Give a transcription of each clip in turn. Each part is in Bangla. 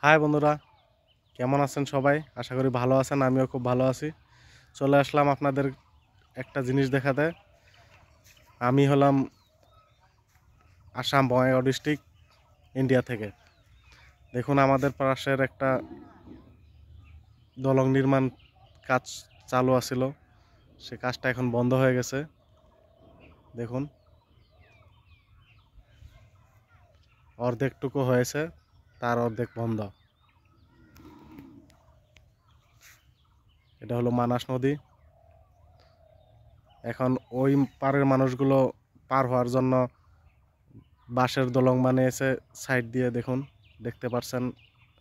হাই বন্ধুরা, কেমন আছেন সবাই? আশা করি ভালো আছেন। আমিও খুব ভালো আছি। চলে আসলাম আপনাদের একটা জিনিস দেখাতে। আমি হলাম আসাম বঙ্গাইগাঁও ডিস্ট্রিক্ট, ইন্ডিয়া থেকে। দেখুন, আমাদের পাশের একটা দলং নির্মাণ কাজ চালু আছিল, সে কাজটা এখন বন্ধ হয়ে গেছে। দেখুন, অর্ধেকটুকু হয়েছে, তার অর্ধেক বন্ধ। এটা হলো মানাস নদী। এখন ওই পারের মানুষগুলো পার হওয়ার জন্য বাঁশের দলং বানিয়েছে সাইড দিয়ে। দেখুন, দেখতে পাচ্ছেন,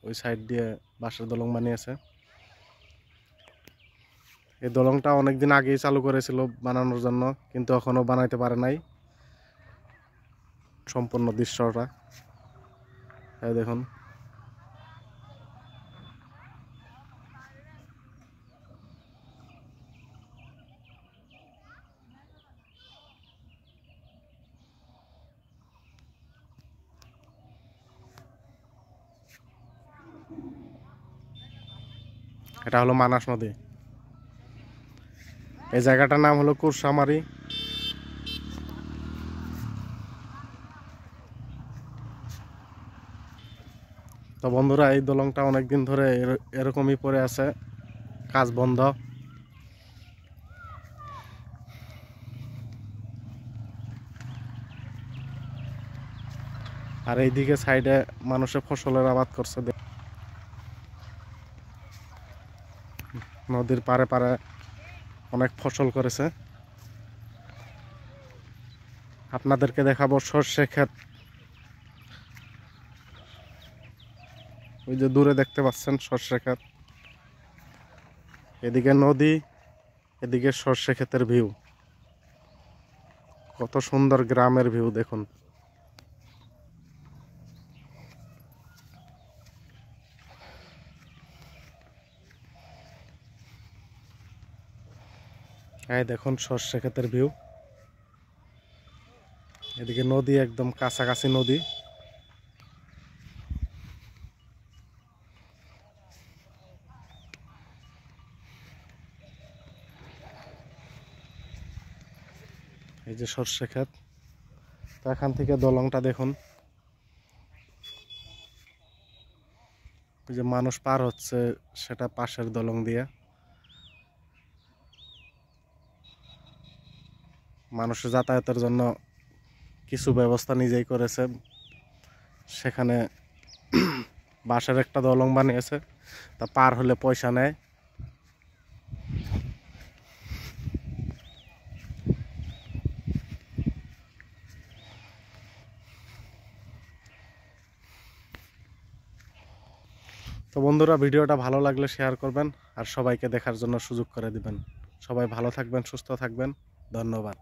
ওই সাইড দিয়ে বাঁশের দলং বানিয়েছে। এই দলংটা অনেকদিন আগেই চালু করেছিল বানানোর জন্য, কিন্তু এখনো বানাইতে পারে নাই সম্পূর্ণ দৃশ্যটা। এই দেখুন, এটা হলো মানাস নদী। এই জায়গাটার নাম হলো কুরসামারি। তো বন্ধুরা, এই দলংটা অনেকদিন ধরে এরকমই পড়ে আছে, কাজ বন্ধ। আর এইদিকে সাইডে মানুষে ফসলের আবাদ করছে। নদীর পারে পারে অনেক ফসল করেছে। আপনাদেরকে দেখাবো সর্ষে ক্ষেত। ওই যে দূরে দেখতে পাচ্ছেন সর্ষে ক্ষেত, এদিকে নদী, এদিকে সর্ষে ক্ষেতের ভিউ। কত সুন্দর গ্রামের ভিউ দেখুন। এই দেখুন সর্ষে ক্ষেতের ভিউ। এদিকে নদী, একদম কাছাকাছি নদী। এই যে সর্ষে ক্ষেত। তো এখান থেকে দলংটা দেখুন, ওই যে মানুষ পার হচ্ছে, সেটা পাশের দলং দিয়ে। মানুষের যাতায়াতের জন্য কিছু ব্যবস্থা নিজেই করেছে। সেখানে বাঁশের একটা দলং বানিয়েছে, তা পার হলে পয়সা নেয়। তো বন্ধুরা, ভিডিওটা ভালো লাগলে শেয়ার করবেন আর সবাইকে দেখার জন্য সুযোগ করে দিবেন। সবাই ভালো থাকবেন, সুস্থ থাকবেন। ধন্যবাদ।